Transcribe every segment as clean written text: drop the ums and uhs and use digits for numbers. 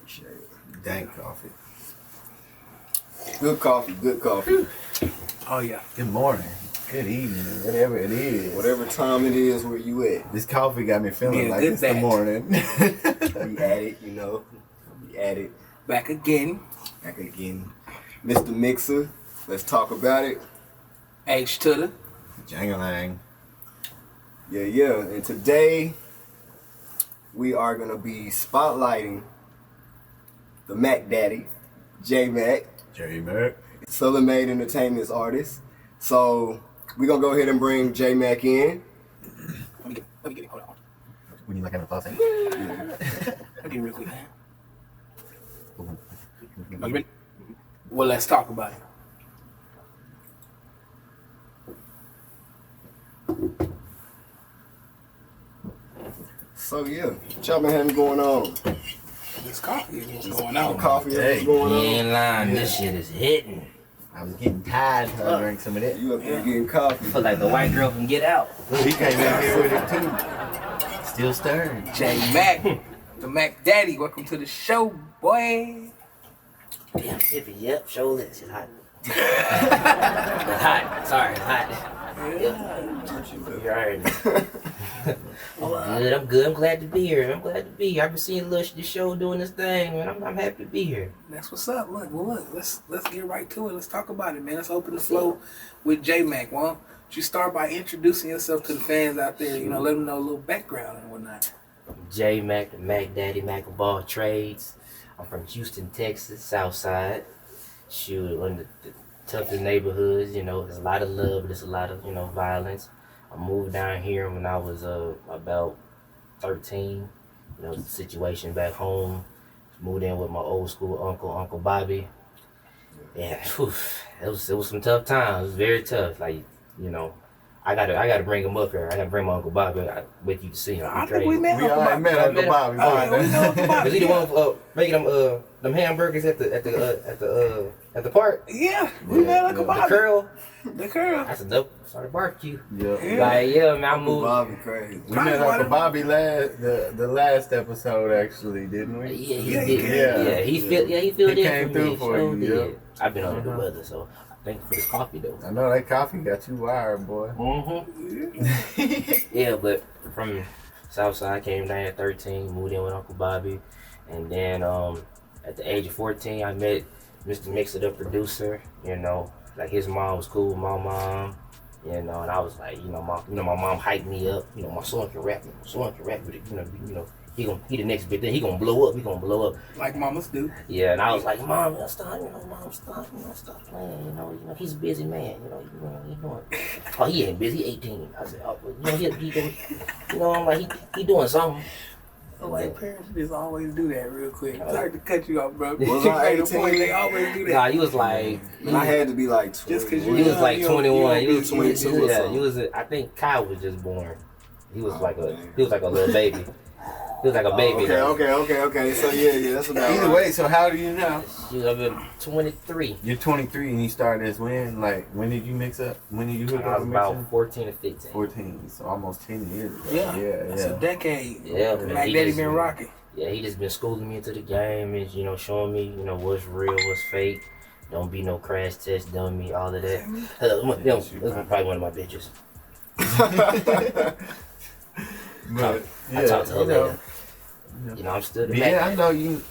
Appreciate it. Dank coffee. Good coffee, good coffee. Oh yeah. Good morning. Good evening. Whatever it is. Whatever time it is where you at. This coffee got me feeling like it's the morning. We at it, you know. We at it. Back again. Back again. Mr. Mixer, let's talk about it. htudda. Jangalang. Yeah. And today, we are going to be spotlighting the Mac Daddy, jmac. jmac. Southern Made Entertainment's artist. So, we're going to go ahead and bring jmac in. Let me get it. Hold on. We need like an applause. Let me get it real quick, man. Are you ready? Well, let's talk about it. So, yeah. What y'all been having going on? This coffee is what's going on. Coffee is what's going on. You ain't lying, this shit is hitting. I was getting tired to drink some of that. You up here getting coffee. I feel like the white girl can get out. He came in here with it too. Still stirring. jmac, the Mac Daddy. Welcome to the show, boy. Damn, Tiffy, yep, show this. It's hot. It's hot. Sorry, it's hot. You already I'm good. I'm glad to be here. I've been seeing this show doing this thing, man. I'm happy to be here. That's what's up. Look. Let's get right to it. Let's talk about it, man. Let's open the flow with jmac. Why don't you start by introducing yourself to the fans out there? You know, let them know a little background and whatnot. jmac, the Mac Daddy, Mac of all trades. I'm from Houston, Texas, South Side. Shoot, one of the toughest neighborhoods. You know, there's a lot of love, but there's a lot of violence. I moved down here when I was about 13. You know, the situation back home. Moved in with my old school Uncle Bobby. And whew, it was some tough times. It was very tough. Like, you know, I gotta bring him up here. I gotta bring my Uncle Bobby with you to see him. I think we met We already met Uncle Bobby. Bobby. Was he the one making them hamburgers at the park? Yeah, we met Uncle Bobby. The curl. That's a dope. Started barbecue. Yeah. Like, yeah, man, I moved. Bobby crazy. We met Uncle Bobby the last episode actually, didn't we? Yeah, he Yeah, did. he He filled He in came for through me. for Sure you, did. yeah. I've been under the weather, so thank you for this coffee though. I know that coffee got you wired, boy. Yeah, but from Southside, came down at 13, moved in with Uncle Bobby, and then at the age of 14, I met Mr. Mixer, the producer. You know, like his mom was cool with my mom. You know, and I was like, my mom hyped me up. You know, my son can rap. With it. You know, he the next big thing. He gonna blow up. Like mamas do. Yeah, and I was like, Mom, stop playing. You know, he's a busy man. You know, he doing. Oh, he ain't busy. 18. I said, oh, I'm like, he doing something. Like parents just always do that real quick. Sorry to cut you off, bro. Was I 18? They always do that. Nah, you was like, I had to be like 20. Just 'cause you was like 21. You was 22 or something. You was. I think Kyle was just born. He was like a little baby. He was like a baby. Okay. So yeah, that's about Either way, so how do you know? She was up 23. You're 23 and you started as when? Like, when did you mix up? When did you hook I up was with about mixing? 14 or 15. 14, so almost 10 years ago. Yeah. That's a decade. Yeah, Mac Daddy been rocking. Yeah, he just been schooling me into the game and, showing me, what's real, what's fake. Don't be no crash test dummy, all of that. This is probably one of my bitches. But, I talked to her later. I'm still the yeah, Mac. I know you.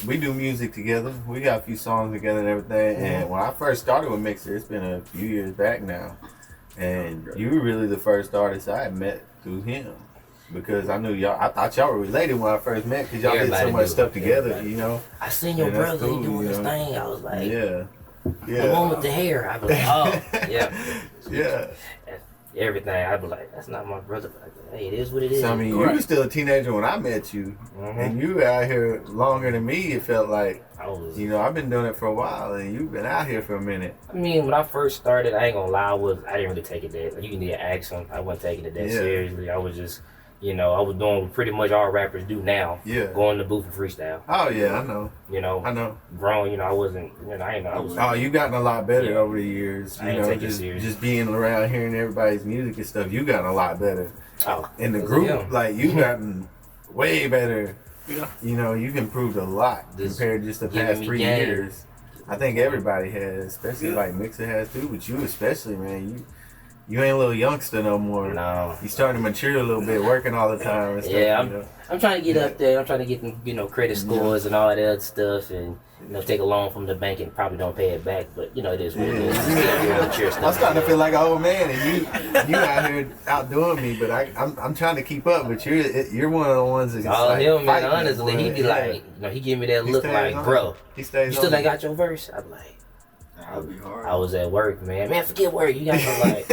We do music together. We got a few songs together and everything. Mm-hmm. And when I first started with Mixer, it's been a few years back now. And you were really the first artist I had met through him. Because I knew y'all, I thought y'all were related when I first met because y'all did so much stuff together, I seen your brother, he doing his thing. I was like, yeah. the one with the hair. I was like, oh, yeah. Yeah. Everything. I was like, that's not my brother. But hey, it is what it is. So, I mean, you were still a teenager when I met you. And you were out here longer than me, it felt like. I've been doing it for a while and you've been out here for a minute. I mean, when I first started, I ain't gonna lie, I didn't really take it that. Like, you can need an accent. I wasn't taking it that seriously. I was just, I was doing what pretty much all rappers do now. Yeah. Going to the booth and freestyle. Oh yeah, I know. I know. Grown, I wasn't, I was. Oh, you've gotten a lot better over the years. I ain't take it serious. Just being around hearing everybody's music and stuff, you gotten a lot better. Oh. In the group, like you've gotten way better Yeah. You know, you've improved a lot compared to just the past 3 years. I think everybody has, especially like Mixer has too, but you especially, man. You ain't a little youngster no more. No. You starting to mature a little bit, working all the time and stuff. Yeah, I'm trying to get up there. I'm trying to get them, credit scores and all that other stuff, and take a loan from the bank and probably don't pay it back. But it is what it is. I'm starting to feel like an old man, and you out here outdoing me. But I'm trying to keep up. But you're one of the ones that's all like him, man. fighting, Honestly, he be like, he give me that look like, on. bro, he stays you still on ain't got your verse? I'm like. That'll be hard. I was at work, man. Man, forget work. You got to like.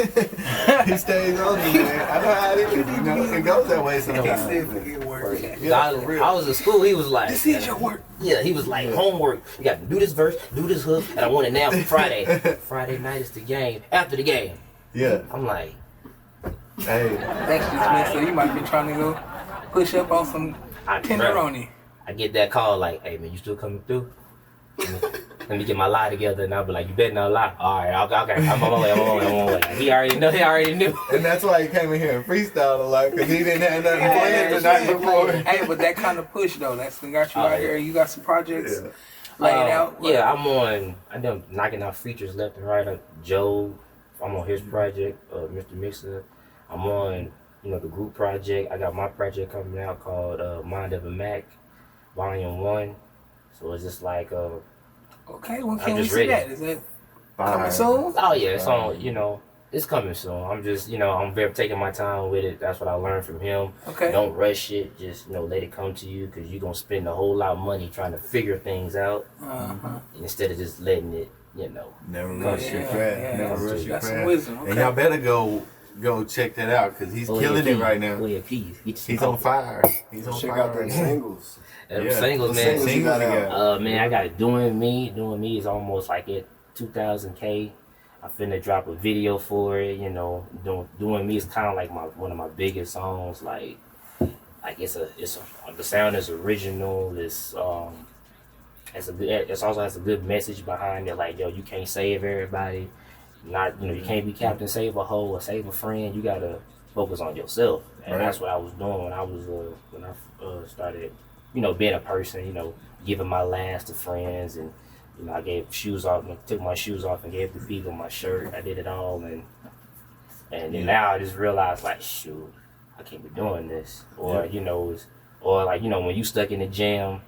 He stays on me, man. I know how it is. It goes that way sometimes. He said forget work. I was in school. He was like, This is your work. Yeah, he was like, homework. You got to do this verse, do this hook, and I want it now for Friday. Friday night is the game. After the game. Yeah. I'm like, hey. Actually, Smith, so you might be trying to go push up on some tenderoni. I get that call like, hey man, you still coming through? Let me get my lie together, and I'll be like, you better not lie. All right, okay, I'm on my way. He already knew. And that's why he came in here and freestyled a lot, because he didn't have nothing planned the night before. Hey, but that kind of push though, that's what got you out here. You got some projects laid out. Yeah, I'm knocking out features left and right. Joe, I'm on his project, Mr. Mixer. I'm on, the group project. I got my project coming out called Mind of a Mac, Volume 1. So it's just like okay, when can we see that? Is it coming soon? Oh yeah, it's on. It's coming soon. I'm just, I'm very taking my time with it. That's what I learned from him. Okay. Don't rush it. Just, let it come to you, because you're gonna spend a whole lot of money trying to figure things out, instead of just letting it, Never rush your craft. Never rush your craft. Wisdom. Okay. And y'all better go check that out, because he's killing it right now. He's on fire. He's on Check fire out them singles. Singles, The man. singles you got out. Man, I got it. Doing Me. Doing Me is almost like at 2,000K. I finna drop a video for it. Doing Me is kind of like one of my biggest songs. Like the sound is original. It also has a good message behind it. Like, yo, you can't save everybody. You can't be Captain Save a Hoe or Save a Friend. You gotta focus on yourself, and that's what I was doing when I started, being a person. Giving my last to friends, and I gave shoes off, took my shoes off, and gave the people my shirt. I did it all, and then now I just realized, like, shoot, I can't be doing this, or when you stuck in the jam.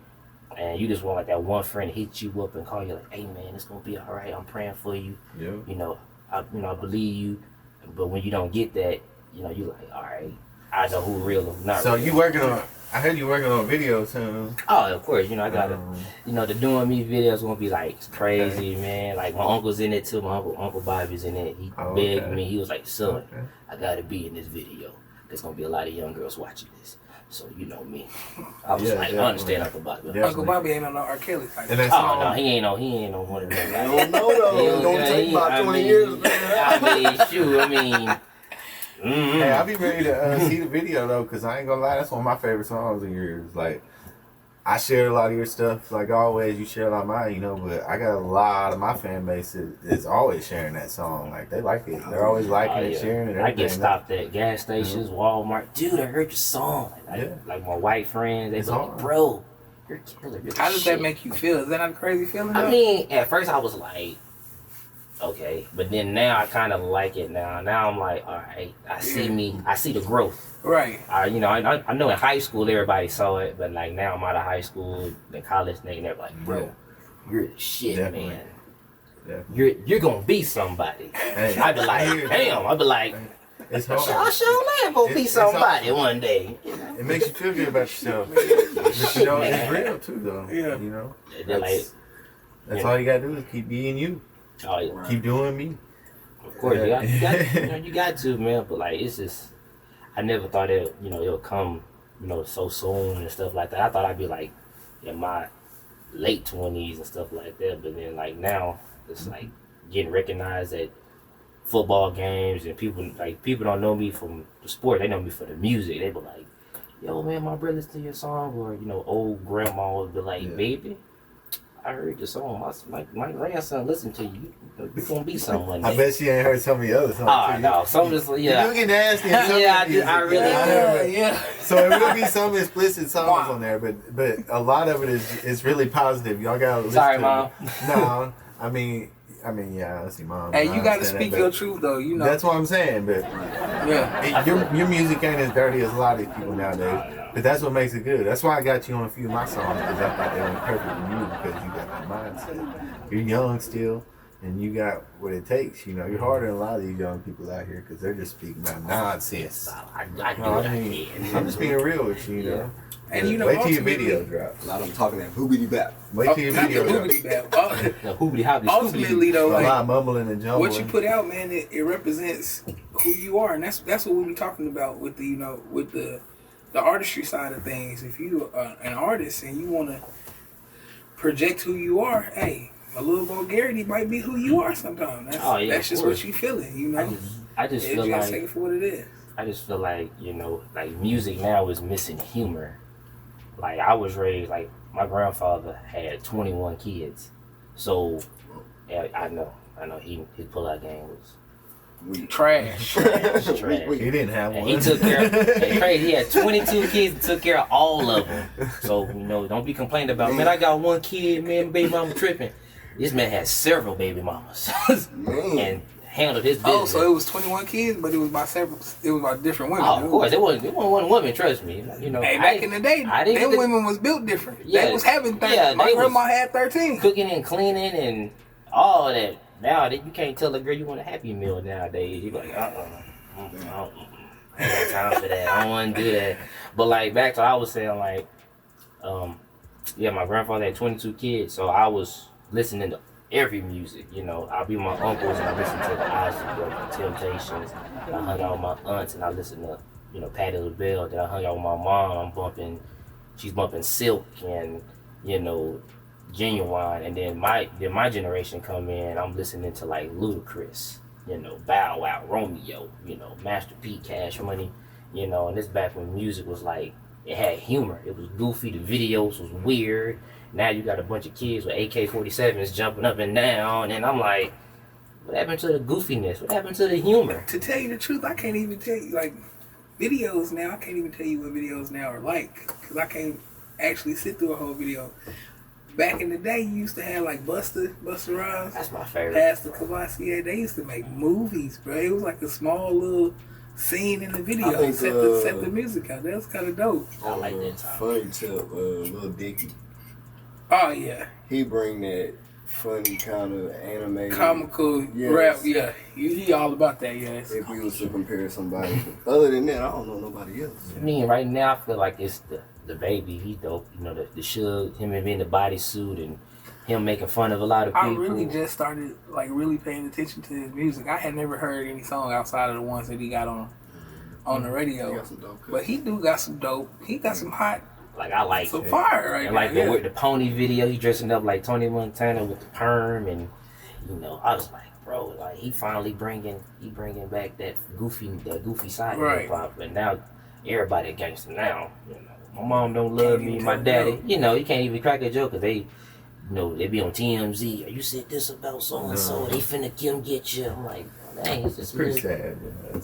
And you just want like that one friend to hit you up and call you like, hey man, it's gonna be all right. I'm praying for you. Yeah. I believe you. But when you don't get that, you like, all right, I know who real or not. So real. you working on? I heard you working on videos, huh? Oh, of course. I gotta. The Doing Me video is gonna be like crazy, man. Like my uncle's in it too. My uncle Bobby's in it. He begged me. He was like, son, I gotta be in this video. There's gonna be a lot of young girls watching this. So you know me. I was I understand Uncle Bobby. Definitely. Uncle Bobby ain't on no R. Kelly type. No, he ain't no one of them. I don't know though. It's gonna take about 20 years, man. Hey, I'll be ready to see the video though, because I ain't gonna lie, that's one of my favorite songs of yours. Like, I share a lot of your stuff, like always. You share a lot of mine, but I got a lot of my fan base is always sharing that song. Like, they like it. They're always liking it, sharing it. I get stopped at gas stations, Walmart. Dude, I heard your song. Like my white friends, they be like, bro, you're a killer. How does that make you feel? Is that not a crazy feeling? I mean, at first I was like, okay, but then now I kind of like it now. Now I'm like, all right, I see the growth. Right. I know in high school everybody saw it, but like now I'm out of high school, in college, and they're like, bro, you're the shit, man. Definitely. You're gonna be somebody. Hey, I'd be like, damn. I'd be like, it's hard. I sure am gonna be somebody one day. It makes you feel good about yourself. But it's real too, though. Yeah. That's all you gotta do is keep being you. Oh, yeah. Keep doing me. Of course, you got to, man. But like, it's just, I never thought it'll come, so soon and stuff like that. I thought I'd be like in my late 20s and stuff like that. But then like now, it's like getting recognized at football games, and people don't know me from the sport. They know me for the music. They be like, yo man, my brother listen to your song, or old grandma would be like, baby, I heard the song. My grandson listened to you. You gonna be someone. I bet she ain't heard some of the other songs. Oh no, some of this, yeah. You get nasty. In some Yeah, of the music. I really Yeah. So it will be some explicit songs on there, but a lot of it is really positive. Y'all gotta listen Sorry, to Mom. it. No, I mean, yeah, I see, Mom. Hey, I you gotta understand speak that, your but truth though. You know. That's what I'm saying, but Yeah. your music ain't as dirty as a lot of these people nowadays. But that's what makes it good. That's why I got you on a few of my songs, because I thought they were perfect for you, because you got that mindset. You're young still, and you got what it takes. You know, you're harder than a lot of these young people out here, because they're just speaking about nonsense. I do No, what I I mean, can. I'm just being real with you, you know. And you know, wait till your ultimately- video drops. A lot of them talking that boobity bap. Wait till your video drops. No, hoobity hobbly. Ultimately though, A lot like, of mumbling and jumbling. what you put out, man, it represents who you are, and that's what we be talking about with the with the artistry side of things. If you are an artist and you want to project who you are, hey, a little vulgarity might be who you are sometimes. That's just what you feeling, you know. I just feel you gotta like take it for what it is. I just feel like, like music now is missing humor. Like I was raised, like my grandfather had 21 kids, so yeah, I know his pullout game was Trash. trash. He didn't have one. And he took care of, it's crazy, he had 22 kids and took care of all of them. So, don't be complaining about, man, I got one kid, man, baby mama tripping. This man had several baby mamas and handled his business. Oh, so it was 21 kids, but it was by different women. Oh, of course, it wasn't one woman, trust me. Hey, back in the day, them women was built different. Yeah, they was having 13. yeah, My they grandma was had 13. cooking and cleaning and all that. Now that you can't tell a girl you want a Happy Meal nowadays. You like, I ain't got time for that. I don't want to do that. But like back to what I was saying, like, my grandfather had 22 kids, so I was listening to every music. I'll be with my uncles and I listen to the Ozzy, the Temptations. And I hung out with my aunts and I listened to Patti LaBelle. Then I hung out with my mom. She's bumping Silk and Genuine, and then my generation come in. I'm listening to like Ludacris, Bow Wow, Romeo, Master P, Cash Money, and this back when music was like it had humor. It was goofy. The videos was weird. Now you got a bunch of kids with AK-47s jumping up and down, and I'm like, what happened to the goofiness? What happened to the humor? To tell you the truth, I can't even tell you like videos now. I can't even tell you what videos now are like because I can't actually sit through a whole video. Back in the day, you used to have like Busta Rhymes. That's my favorite. Pastor Cavassier. They used to make movies, bro. It was like a small little scene in the video. think, set the music out. That was kind of dope. I like that time. Funny tip, Lil Dicky. Oh yeah, He bring that funny kind of animated comical Yes. rap. Yeah, he all about that. Yes. If we was to compare somebody, other than that, I don't know nobody else. I mean, right now I feel like it's the baby. He dope. The Suge, him in the bodysuit and him making fun of a lot of people. I really just started like really paying attention to his music. I had never heard any song outside of the ones that he got on the radio. He got some dope cuts. But he do got some dope. He got some hot, Like I like some it. fire right And now. like yeah. the pony video, he dressing up like Tony Montana with the perm, and I was like, bro, like he finally bringing back that goofy side of Right. hip hop, and now everybody a gangster now. My mom don't love Can't me, even my tell a daddy, joke. you can't even crack a joke because they be on TMZ. You said this about so and so, they finna come get you. I'm like, dang, it's just It's pretty really- sad.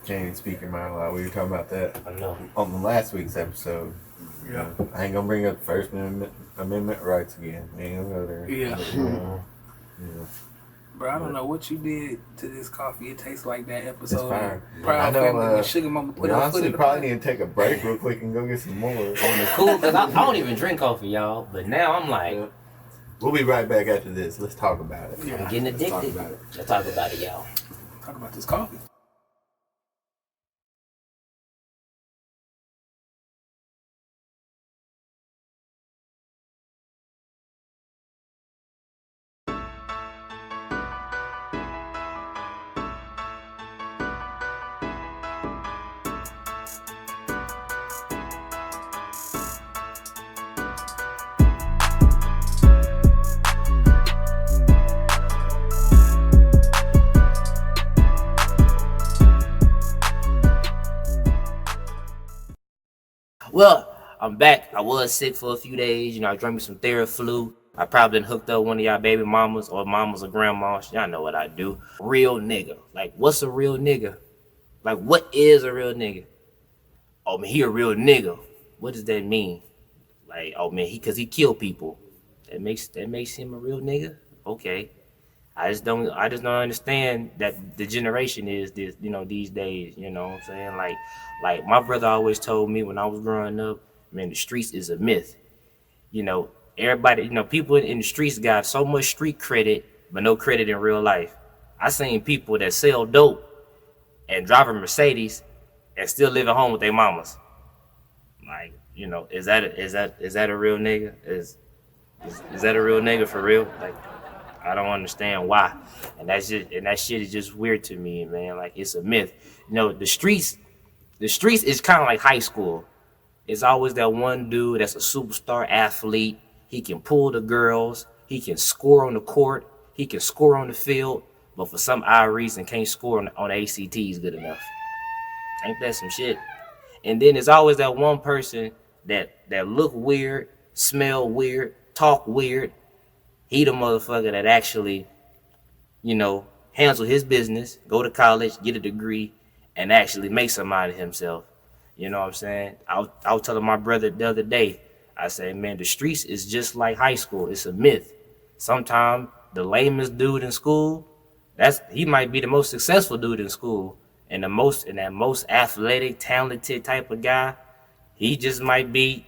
Can't even speak your mind a lot. We were talking about that I know. on the last week's episode. Yeah. I ain't gonna bring up the First Amendment rights again. I ain't gonna go there. Yeah. Yeah. Bro, I don't know what you did to this coffee. It tastes like that episode. fire. of Proud I know, Family when Sugar Mama put We her foot honestly in the probably pot. need to take a break real quick and go get some more. Cool, because I don't even drink coffee, y'all. But now I'm like, Yeah. We'll be right back after this. Let's talk about it. Yeah. I'm getting Let's talk addicted. about it. Let's talk about it, y'all. Talk about this coffee. Well, I'm back. I was sick for a few days. I drank me some Theraflu. I probably done hooked up one of y'all baby mamas or mamas or grandmas. Y'all know what I do. Real nigga. Like, what's a real nigga? Like, what is a real nigga? Oh man, he a real nigga. What does that mean? Like, oh man, cause he killed people. That makes him a real nigga? Okay. I just don't understand that the generation is this, these days, you know what I'm saying? Like my brother always told me when I was growing up, man, the streets is a myth. Everybody, people in the streets got so much street credit, but no credit in real life. I seen people that sell dope and drive a Mercedes and still live at home with their mamas. Like, is that a real nigga? Is that a real nigga for real? Like, I don't understand why. And that shit is just weird to me, man. Like, it's a myth. The streets is kind of like high school. It's always that one dude that's a superstar athlete. He can pull the girls. He can score on the court. He can score on the field. But for some odd reason, can't score on ACTs good enough. Ain't that some shit? And then there's always that one person that look weird, smell weird, talk weird. He the motherfucker that actually, handle his business, go to college, get a degree, and actually make something out of himself. You know what I'm saying? I was telling my brother the other day, I said, man, the streets is just like high school. It's a myth. Sometimes the lamest dude in school, he might be the most successful dude in school, and that most athletic, talented type of guy, he just might be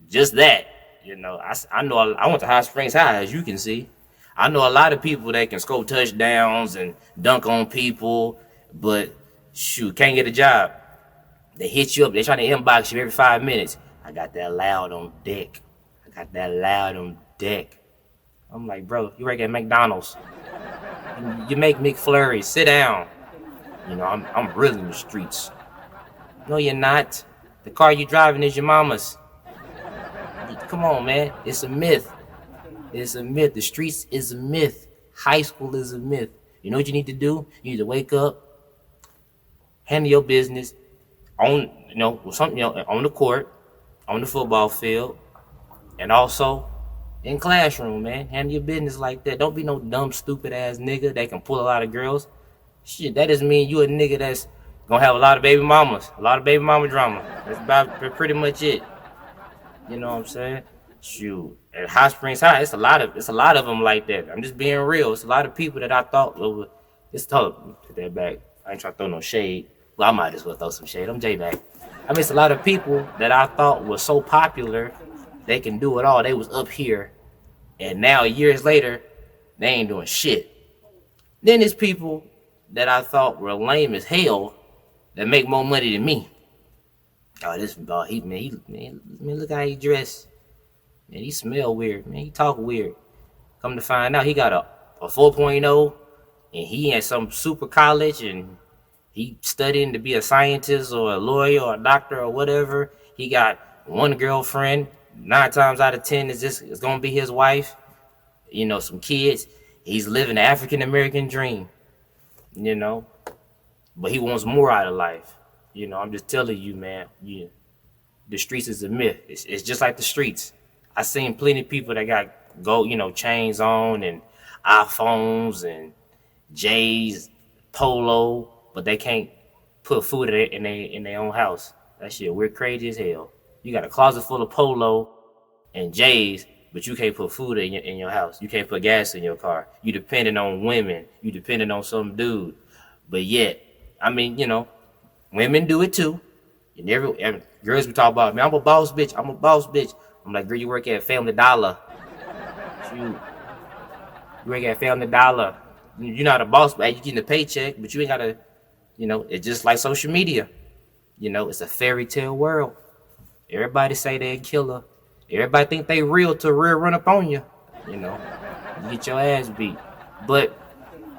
just that. I know I went to Hot Springs High, as you can see. I know a lot of people that can score touchdowns and dunk on people, but shoot, can't get a job. They hit you up. They try to inbox you every 5 minutes. I got that loud on deck. I'm like, bro, you work at McDonald's. You make McFlurries. Sit down. I'm really in the streets. No, you're not. The car you driving is your mama's. Come on, man. It's a myth. It's a myth. The streets is a myth. High school is a myth. You know what you need to do? You need to wake up, handle your business on the court, on the football field, and also in classroom, man. Handle your business like that. Don't be no dumb, stupid ass nigga that can pull a lot of girls. Shit, that doesn't mean you a nigga that's gonna have a lot of baby mamas, a lot of baby mama drama. That's about pretty much it. You know what I'm saying? Shoot, at Hot Springs High, it's a lot of them like that. I'm just being real. It's a lot of people that I thought put that back. I ain't trying to throw no shade. Well, I might as well throw some shade. I'm jmac. It's a lot of people that I thought were so popular, they can do it all. They was up here, and now years later, they ain't doing shit. Then there's people that I thought were lame as hell that make more money than me. Oh, look how he dressed. Man, he smell weird. Man, he talk weird. Come to find out, he got a 4.0, and he at some super college, and he studying to be a scientist or a lawyer or a doctor or whatever. He got one girlfriend. 9 times out of 10 is gonna be his wife. Some kids. He's living the African American dream. But he wants more out of life. I'm just telling you, man. The streets is a myth. It's just like the streets. I seen plenty of people that got gold, chains on and iPhones and J's, Polo, but they can't put food in their own house. That shit, we're crazy as hell. You got a closet full of Polo and J's, but you can't put food in your house. You can't put gas in your car. You depending on women. You depending on some dude. But yet, women do it too. And every girls we talk about, man, I'm a boss bitch. I'm like, girl, you work at Family Dollar. You work at Family Dollar. You're not a boss, but you getting a paycheck, but you ain't gotta, it's just like social media. It's a fairy tale world. Everybody say they a killer. Everybody think they real till real run up on you. You get your ass beat. But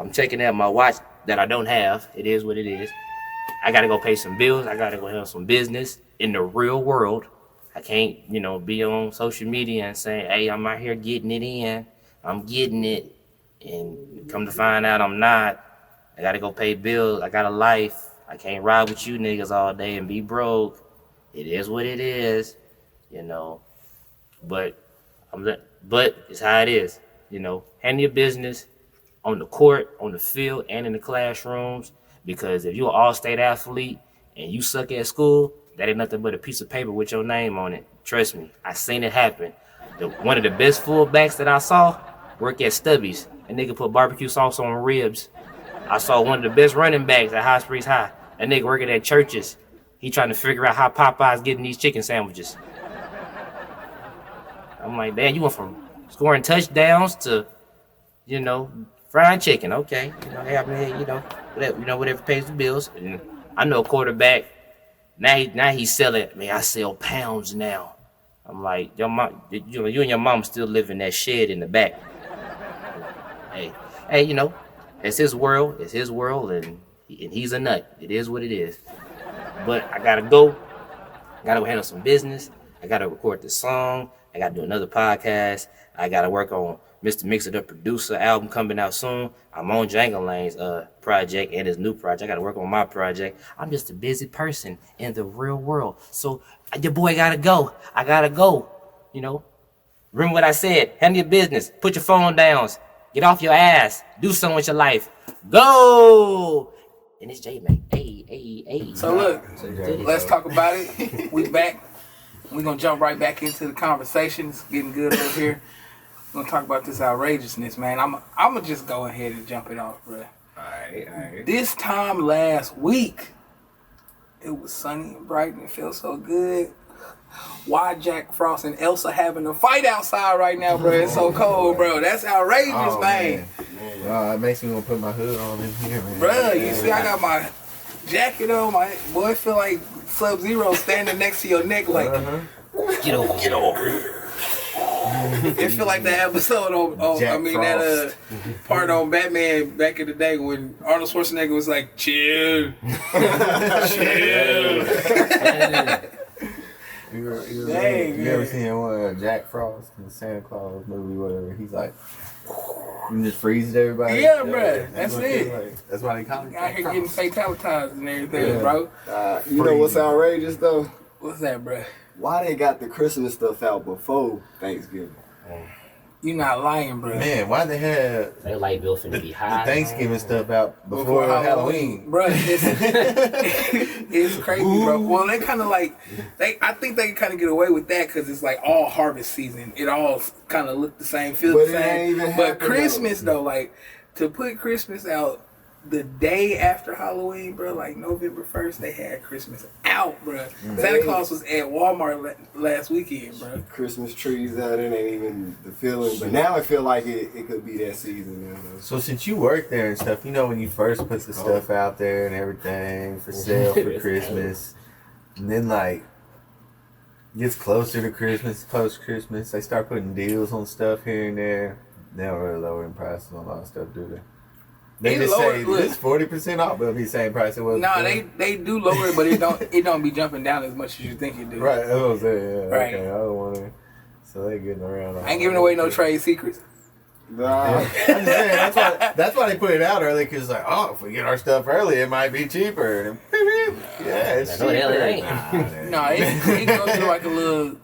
I'm checking out my watch that I don't have. It is what it is. I gotta go pay some bills. I gotta go handle some business in the real world. I can't, be on social media and saying, hey, I'm out here getting it in. I'm getting it. And come to find out I'm not. I gotta go pay bills. I got a life. I can't ride with you niggas all day and be broke. It is what it is, But But it's how it is. You know, handle your business on the court, on the field, and in the classrooms. Because if you're an all-state athlete and you suck at school, that ain't nothing but a piece of paper with your name on it. Trust me, I seen it happen. One of the best fullbacks that I saw work at Stubby's. A nigga put barbecue sauce on ribs. I saw one of the best running backs at High Springs High. A nigga working at churches. He trying to figure out how Popeyes getting these chicken sandwiches. I'm like, damn, you went from scoring touchdowns to, you know, fried chicken. Okay, you know, hey, I mean, whatever pays the bills. And I know a quarterback. Now he's selling. Man, I sell pounds now. I'm like, your mom, you and your mom still live in that shed in the back. Hey, you know, it's his world, and he's a nut. It is what it is. But I gotta go. Gotta handle some business. I gotta record this song. I gotta do another podcast. I gotta work on Mr. Mix It Up Producer album coming out soon. I'm on Jangalang's project and his new project. I gotta work on my project. I'm just a busy person in the real world. So your boy gotta go. I gotta go. You know. Remember what I said. Handle your business. Put your phone down. Get off your ass. Do something with your life. Go! And it's jmac. Hey. So look, let's talk about it. We back. We're going to jump right back into the conversation. It's getting good over here. We're going to talk about this outrageousness, man. I'm going to just go ahead and jump it off, bro. All right. This time last week, it was sunny and bright and it felt so good. Why Jack Frost and Elsa having a fight outside right now, bro? It's so cold, bro. That's outrageous, man. It makes me want to put my hood on in here, man. Bro, you see I got my jacket on. My boy, I feel like Sub-Zero standing next to your neck like, get over. It feel like that episode on that part on Batman back in the day when Arnold Schwarzenegger was like, chill. You ever seen Jack Frost in the Santa Claus movie, whatever? He's like, you just freezes everybody. Yeah, bro. That's it. Like. That's why they call it. Out here getting fatalitized and everything, bro. You know what's outrageous though? What's that, bro? Why they got the Christmas stuff out before Thanksgiving? You not lying, bro. Man, why they have They light bill finna be high. the Thanksgiving stuff out before Halloween? Bro, it's crazy, bro. Well, they kind of like, I think they kind of get away with that because it's like all harvest season. It all kind of look the same, feel the same. But Christmas, though, like, to put Christmas out the day after Halloween, bro, like November 1st, they had Christmas out, bro. Santa Claus was at Walmart last weekend, bro. Christmas trees out, it ain't even the feeling. But now I feel like it could be that season. You know? So since you work there and stuff, you know when you first put the stuff out there and everything for sale for Christmas, and then like gets closer to Christmas, post-Christmas, they start putting deals on stuff here and there. They don't really lower the prices on a lot of stuff, do they? They just say this 40% off, but it'll be the same price it was. Nah, they do lower it, but it don't be jumping down as much as you think it do. Right, that's what I'm saying. Yeah, right. Okay, I don't want to. So they getting around. I ain't giving away no trade secrets. Nah. I'm just saying that's why they put it out early because like, oh, if we get our stuff early, it might be cheaper. And yeah, it's cheaper. No, it goes through like a little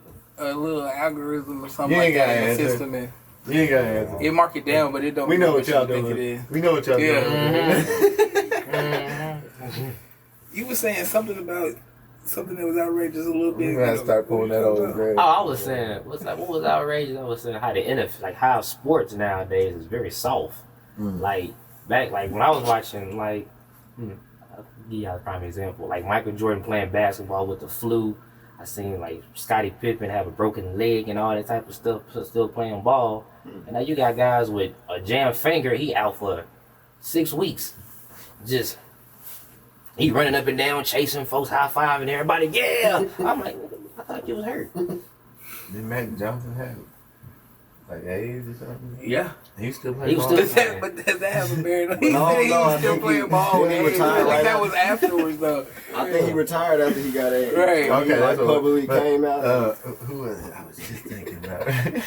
algorithm or something like that in the system, and you ain't got to answer. It mark it down, but it don't. We know what y'all think doing. it is. We know what y'all doing. You were saying something that was outrageous a little bit. We gotta start pulling that over grade. Oh, I was saying, what was outrageous? I was saying how the NFL, like how sports nowadays is very soft. Like back, like when I was watching, like, I'll give y'all a prime example. Like Michael Jordan playing basketball with the flu. I seen like Scottie Pippen have a broken leg and all that type of stuff, still playing ball. And now you got guys with a jammed finger, he out for 6 weeks. Just, he running up and down, chasing folks, high-fiving everybody, yeah! I'm like, I thought you was hurt. Did Mac Johnson have it? Like AIDS or something? Yeah. He still playing ball? But does that have a bearing? He No, said he was still playing ball. He retired Like right that after. was afterwards, though. I think he retired after he got AIDS. Right. Okay, that's what- publicly but, came out. Who was it? I was just thinking about it.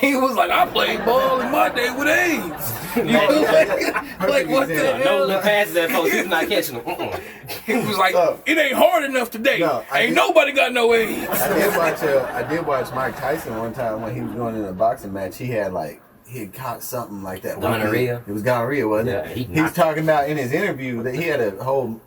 He was like, I played ball in my day with AIDS. You know, like what the No hell? little passes that folks, he's not catching them. He was like, it ain't hard enough today. No, ain't nobody got no edge. I did watch Mike Tyson one time when he was going in a boxing match. He had caught something like that. Gonorrhea? It was gonorrhea, wasn't Yeah, it? He was talking about in his interview that he had a whole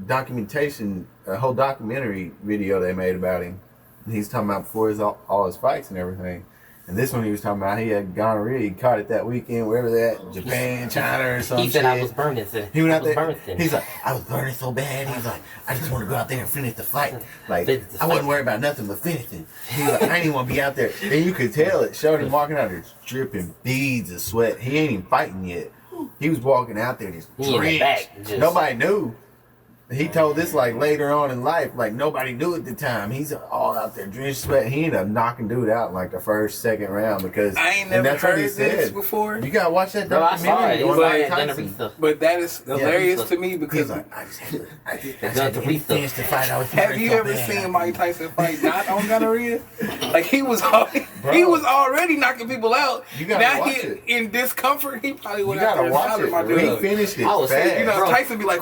documentary video they made about him. And he's talking about before all his fights and everything. And this one he was talking about, he had gonorrhea. He caught it that weekend, wherever that, Japan, China, or something. He said I was burning. He went out there. He's like, I was burning so bad. He was like, I just want to go out there and finish the fight. Like, I wasn't worried about nothing but finishing. He was like, I didn't want to be out there. And you could tell it. Showed him walking out there dripping beads of sweat. He ain't even fighting yet. He was walking out there just drenched. Nobody knew. He told this like later on in life, like nobody knew at the time. He's all out there drenched sweat. He ended up knocking dude out in like the first, second round because I ain't never heard this before. You gotta watch that documentary. But that is hilarious to me because like, I just had to finish the fight. Have you ever seen Mike Tyson fight not on gonorrhea? Like he was already knocking people out. Now he in discomfort. He probably would have to watch it. He finished it. Tyson be like,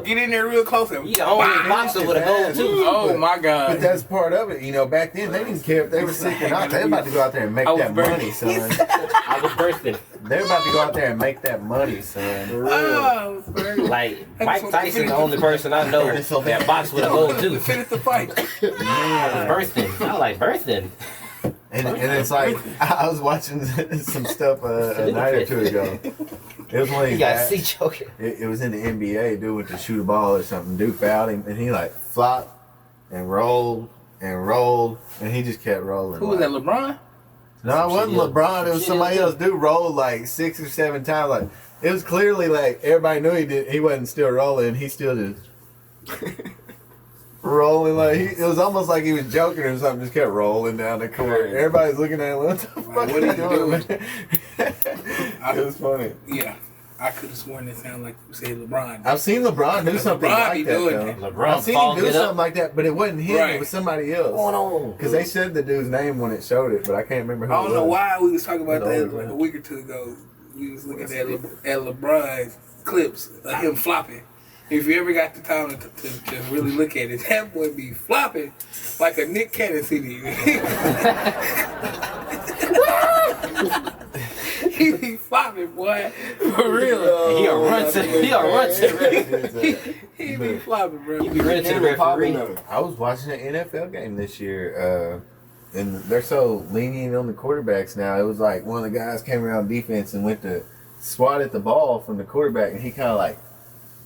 get in there real close. He the only boxer with a goal too. Oh my God! But that's part of it. Back then they didn't care if they were sick or not. They were about to go out there and make that money, son. I was bursting. They were about to go out there and make that money, son. Like Mike Tyson, the only person I know that boxed with a goal too. Finish the fight. Bursting. I like bursting. And it's like I was watching some stuff a night or two ago. It was one of these guys. It was in the NBA. Dude went to shoot a ball or something. Dude fouled him, and he like flopped and rolled, and he just kept rolling. Who was that? LeBron? No, it wasn't LeBron. It was somebody else. Dude rolled like 6 or 7 times. Like it was clearly like everybody knew he wasn't still rolling. He still just rolling like it was almost like he was joking or something. Just kept rolling down the court. Everybody's looking at him. What the fuck are you doing? It was funny. Yeah. I could have sworn it sounded like you said LeBron. I've seen LeBron do something like that, though. I've seen him do something like that, but it wasn't him. Right. It was somebody else. What's going on? Because they said the dude's name when it showed it, but I can't remember who it was. I don't know why we was talking about that like a week or two ago. We was looking at LeBron's clips of him flopping. If you ever got the time to really look at it, that boy be flopping like a Nick Cannon CD. He be flopping, boy. For real. He run to the He be flopping, bro. He be running to the referee. I was watching an NFL game this year, and they're so lenient on the quarterbacks now. It was like one of the guys came around defense and went to swat at the ball from the quarterback, and he kind of like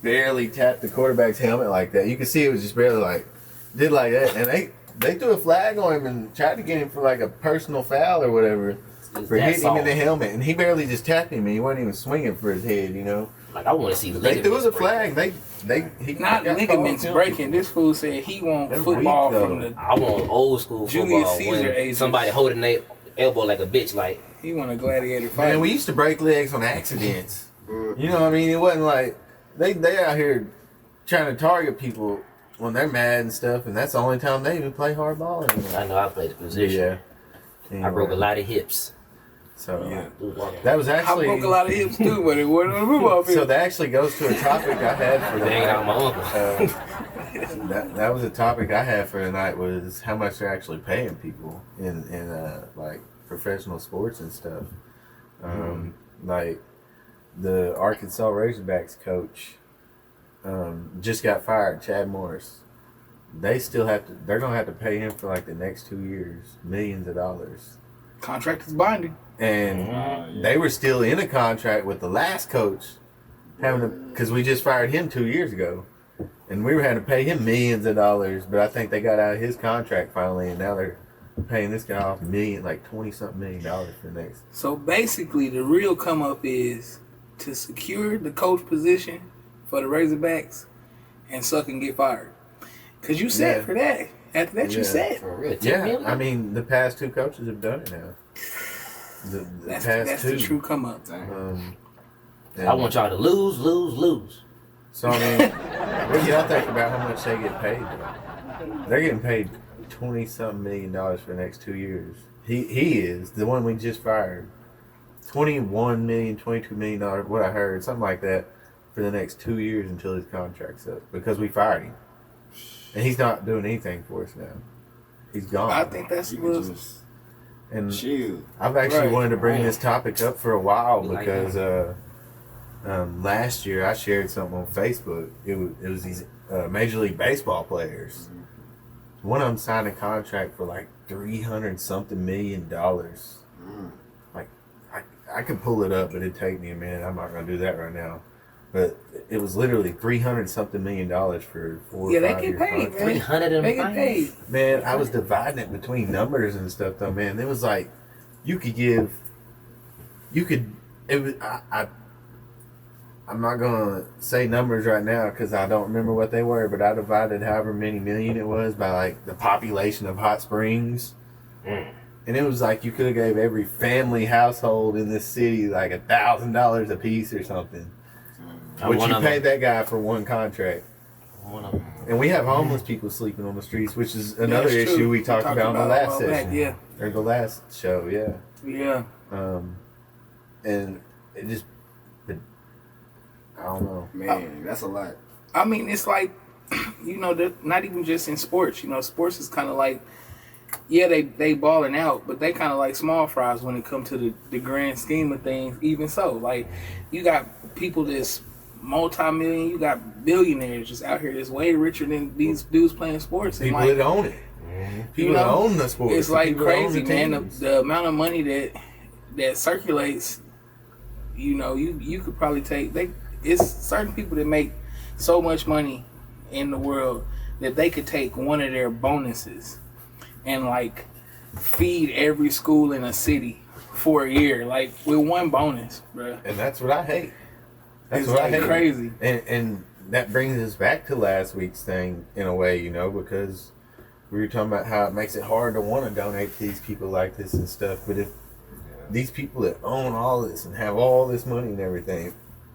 barely tapped the quarterback's helmet like that. You could see it was just barely like, did like that. And they threw a flag on him and tried to get him for like a personal foul or whatever. For hitting him in the helmet, and he barely just tapped him, and he wasn't even swinging for his head, Like I want to see they threw the flag. He not ligaments breaking. This fool said he want football from the. I want old school Julius football. Caesar age. Somebody holding their elbow like a bitch, like he want a gladiator fight. Man, we used to break legs on accidents. You know what I mean? It wasn't like they out here trying to target people when they're mad and stuff, and that's the only time they even play hard ball anymore. I know I played the position. Yeah. Anyway. I broke a lot of hips. So that was actually I broke a lot of hips too, but it wasn't on the football field. So that actually goes to a topic I had for hanging out my uncle. That was a topic I had for tonight was how much they're actually paying people in like professional sports and stuff. Like the Arkansas Razorbacks coach just got fired, Chad Morris. They're gonna have to pay him for like the next 2 years, millions of dollars. Contract is binding. And they were still in a contract with the last coach, because we just fired him 2 years ago, and we were having to pay him millions of dollars. But I think they got out of his contract finally, and now they're paying this guy off like $20-something million for the next. So basically, the real come up is to secure the coach position for the Razorbacks, and Suck and get fired. Cause you set for that. After that, you set. For real. Yeah, I mean the past 2 coaches have done it now. That's past 2. the true come up. I want y'all to lose. So I mean, what do y'all think about how much they get paid? Though? They're getting paid $20-something million for the next 2 years. He is the one we just fired. $21 million, $22 million. What I heard, something like that, for the next 2 years until his contract's up because we fired him. And he's not doing anything for us now. He's gone. I think that's You what. can just and chill. I've actually Right. wanted to bring this topic up for a while Like because last year I shared something on Facebook. It was these Major League Baseball players. One of them signed a contract for like $300-something million. Like I could pull it up, but it'd take me a minute. I'm not gonna do that right now. But it was literally $300-something million for 4 or 5 Yeah, they get year paid, contract. man. 300 They get paid. Man, I was dividing it between numbers and stuff though, man. It was like I'm not gonna say numbers right now because I don't remember what they were, but I divided however many million it was by like the population of Hot Springs. And it was like you could have gave every family household in this city like $1,000 a piece or something. Which you paid that guy for one contract. And we have homeless people sleeping on the streets, which is another That's issue true. we talked about in the last all that, session. Yeah. Or the last show, yeah. Yeah. And it just, I don't know. Man, that's a lot. I mean, it's like, they're not even just in sports. Sports is kind of like, yeah, they balling out, but they kind of like small fries when it comes to the grand scheme of things. Even so, like, you got people that's multi-million, you got billionaires just out here that's way richer than these dudes playing sports. And People like, that own it. People that own the sports. it's like People that own crazy, the man. teams. The amount of money that circulates, you could probably take. It's certain people that make so much money in the world that they could take one of their bonuses and like feed every school in a city for a year, like with one bonus, bro. And that's what I hate. That's It's what I like hate. crazy. And that brings us back to last week's thing in a way, because we were talking about how it makes it hard to want to donate to these people like this and stuff. But if these people that own all this and have all this money and everything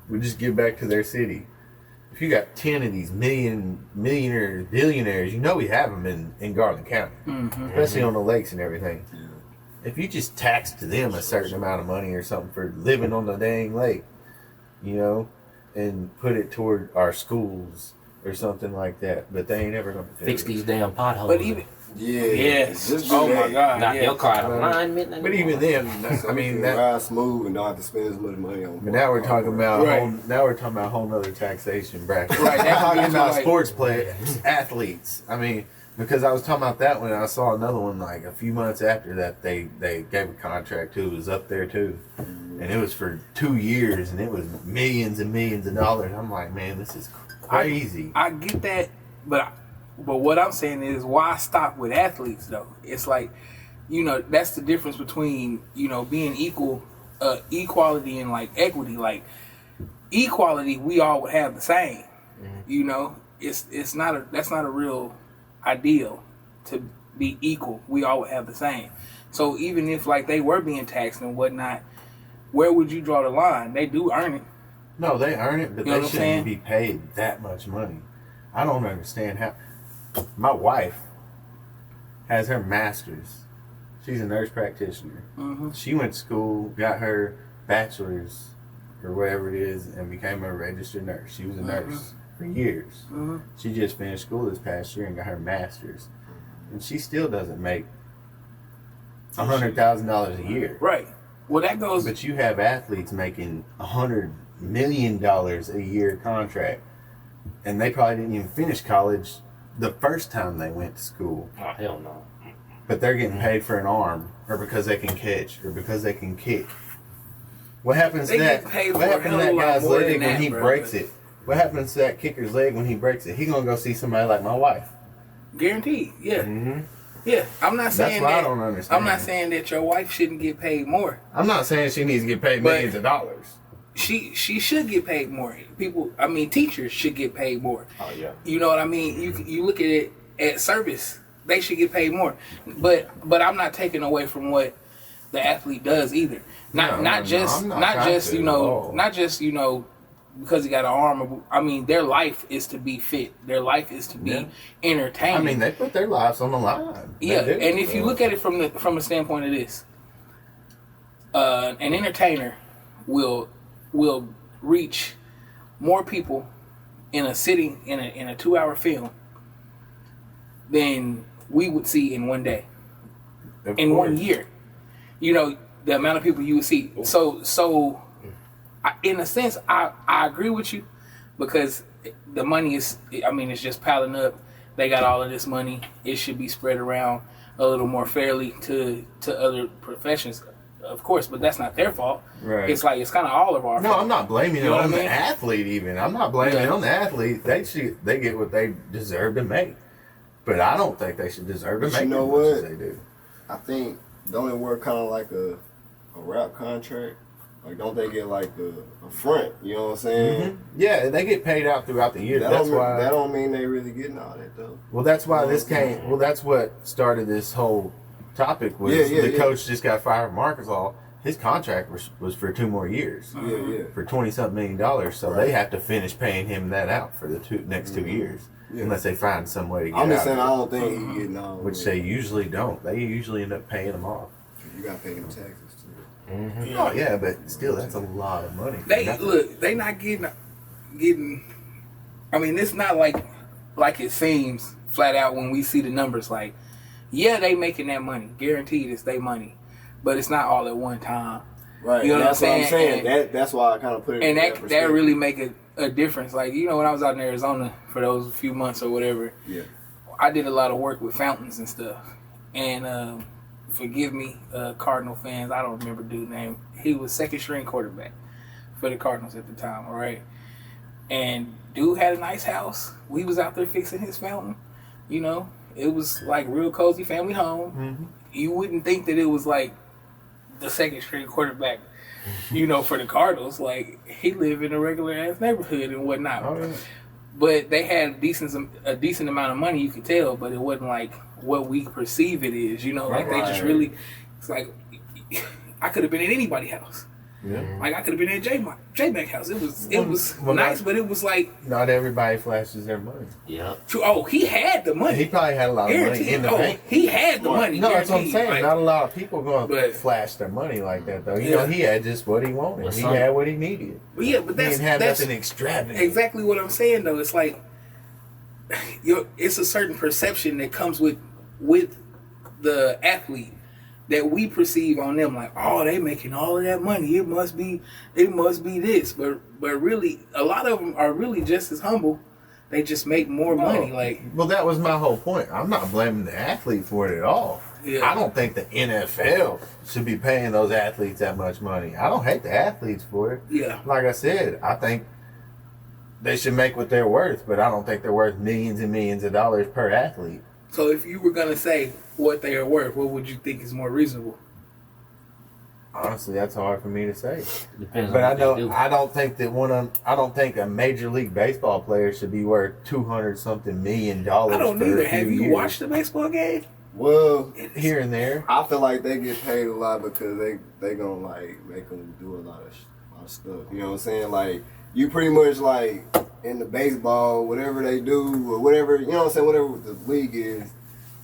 would just give back to their city. If you got 10 of these millionaires, billionaires, we have them in Garland County, especially on the lakes and everything. If you just tax to them a certain amount of money or something for living on the dang lake, and put it toward our schools or something like that, but they ain't ever gonna Fix these damn potholes. But even Yes. Just do oh that. my God, knock yeah. your car out of alignment. But even then, So I we mean can that. ride smooth and don't have to spend as much money on. But now we're talking about Right. a whole nother taxation bracket. Right, We're talking that's about right. sports athletes. I mean, because I was talking about that when I saw another one like a few months after that they gave a contract to. It was up there too, and it was for 2 years, and it was millions and millions of dollars. I'm like, man, this is crazy. I get that, but what I'm saying is, why stop with athletes though? It's like, that's the difference between being equality and like equity. Like equality, we all would have the same. It's not that's not a real ideal to be equal. We all would have the same. So even if like they were being taxed and whatnot, where would you draw the line? They do earn it. No, they earn it, but You know they what I'm saying? shouldn't be paid that much money. I don't understand how. My wife has her master's. She's a nurse practitioner. She went to school, got her bachelor's or whatever it is, and became a registered nurse. She was a nurse for years. She just finished school this past year and got her master's, and she still doesn't make $100,000 a year. Right. Well, that goes. But you have athletes making $100 million a year contract, and they probably didn't even finish college the first time they went to school. Oh, hell no. But they're getting paid for an arm, or because they can catch, or because they can kick. What happens to They that? get paid What for a happens to hell of that a lot guy's more leg than when that, he bro. breaks it? What happens to that kicker's leg when he breaks it? He gonna go see somebody like my wife. Guaranteed. Yeah. Yeah. I'm not saying That's what I that. don't understand. I'm not saying that your wife shouldn't get paid more. I'm not saying she needs to get paid But- millions of dollars. She should get paid more. Teachers should get paid more. Oh yeah. You know what I mean? You look at it at service, they should get paid more. But I'm not taking away from what the athlete does either. Not just because he got an arm. I mean, their life is to be fit. Their life is to be entertaining. I mean, they put their lives on the line. They yeah, do. and if you look at it from a standpoint of this, an entertainer will reach more people in a sitting in a 2-hour film than we would see in one day, in 1 year. You know, the amount of people you would see. So in a sense, I agree with you, because the money is, I mean, it's just piling up. They got all of this money. It should be spread around a little more fairly to other professions, of course, but that's not their fault. Right. It's like, it's kind of all of our fault. No, I'm not blaming it on the mean? athlete even. I'm not blaming it on the athlete. They get what they deserve to make. But I don't think they should deserve to But make you know as much as what? they do. I think, don't it work kind of like a rap contract? Like, don't they get like a front? You know what I'm saying? Mm-hmm. Yeah, they get paid out throughout the year. That don't mean they really getting all that though. Well, that's why this came. Well, that's what started this whole topic. Was the coach just got fired from Arkansas? His contract was for 2 more years. Yeah. For $20-something million. So Right. they have to finish paying him that out for the next 2 years, unless they find some way to get I'm just out saying, of I it. don't think he getting all. Which they usually don't. They usually end up paying them off. You got to pay them taxes too. Mm-hmm. Oh yeah, but still, that's a lot of money. They not getting. I mean, it's not like it seems flat out when we see the numbers. Like, yeah, they making that money, guaranteed it's their money, but it's not all at one time. Right. You know that's what I'm saying. saying? That's why I kind of put it. And in that really make a difference. Like, you know, when I was out in Arizona for those few months or whatever, I did a lot of work with fountains and stuff. And forgive me, Cardinal fans, I don't remember dude's name. He was second string quarterback for the Cardinals at the time, all right? And dude had a nice house. We was out there fixing his fountain. You know, it was like real cozy family home. Mm-hmm. You wouldn't think that it was like the second string quarterback, you know, for the Cardinals. Like, he lived in a regular ass neighborhood and whatnot. Oh, yeah. But they had a decent amount of money, you could tell, but it wasn't like what we perceive it is, you know. Like, they just really, it's like, I could have been in anybody's house. Yeah. Like, I could have been in jmac house. It was nice, but it was like, Not everybody flashes their money. Yep. true. Oh, he had the money. He probably had a lot of money in the bank. He had the money. No, that's what I'm guaranteed. saying. Like, Not a lot of people going to But- flash their money like that, though. You know, he had just what he wanted. Well, He some- had what he needed. but yeah, but He didn't have that's nothing extravagant. exactly what I'm saying, though. It's like, it's a certain perception that comes with the athlete that we perceive on them, like, oh, they making all of that money. It must be this. But really, a lot of them are really just as humble. They just make more money. Like, Well, that was my whole point. I'm not blaming the athlete for it at all. Yeah. I don't think the NFL should be paying those athletes that much money. I don't hate the athletes for it. yeah, Like I said, I think they should make what they're worth, but I don't think they're worth millions and millions of dollars per athlete. so if you were gonna say what they are worth, what would you think is more reasonable? Honestly, that's hard for me to say. Depends But on I what they know do. I don't think that I don't think a major league baseball player should be worth $200-something million. I don't for either. a few Have you years. watched the baseball game? Well, Here and there. I feel like they get paid a lot because they gonna like make them do a lot of stuff. You know what I'm saying? Like, you pretty much like in the baseball, whatever they do or whatever, you know what I'm saying, whatever the league is,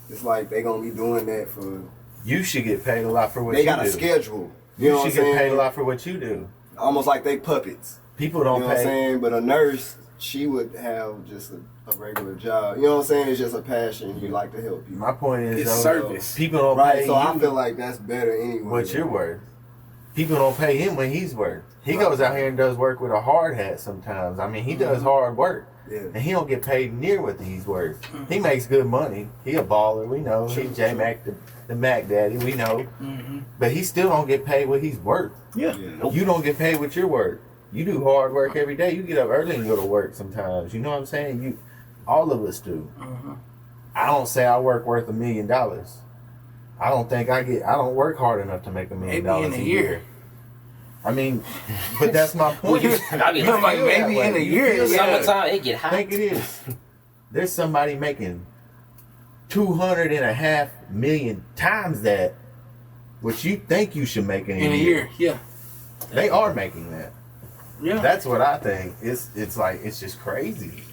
it's like they gonna be doing that for. You should get paid a lot for what They you got do. a schedule. You You know what should I'm get saying? paid a lot for what you do. Almost like they puppets. People You know don't what I'm pay. saying? But a nurse, she would have just a regular job. You know what I'm saying? It's just a passion. You like to help people. My point is, It's though, service. people don't Right, pay so I you feel like that's better anyway. what you're worth. People don't pay him what he's worth. He goes out here and does work with a hard hat sometimes. I mean, he does hard work. Yeah. And he don't get paid near what he's worth. He makes good money. He a baller, we know. He's jmac, the Mac Daddy, we know. Mm-hmm. But he still don't get paid what he's worth. Yeah. Yeah. You don't get paid what you're worth. You do hard work every day. You get up early and go to work sometimes. You know what I'm saying? All of us do. Mm-hmm. I don't say I work worth $1 million. I don't think I don't work hard enough to make $1 million Maybe in a a year. year. I mean, but that's my point. I mean, I'm like, feel that maybe way. in a You year, feel that way. summertime it get I hot. think it is. There's somebody making 200.5 million times that what you think you should make in In a year, yeah. They are making that. Yeah. That's what I think. It's like it's just crazy.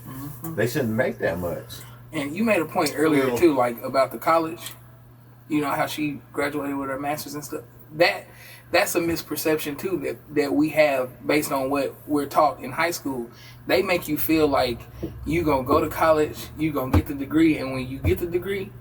They shouldn't make that much. And you made a point earlier Yeah. too, like about the college. You know how she graduated with her master's and stuff. That's a misperception too that we have based on what we're taught in high school. They make you feel like you gonna go to college, you gonna get the degree, and when you get the degree,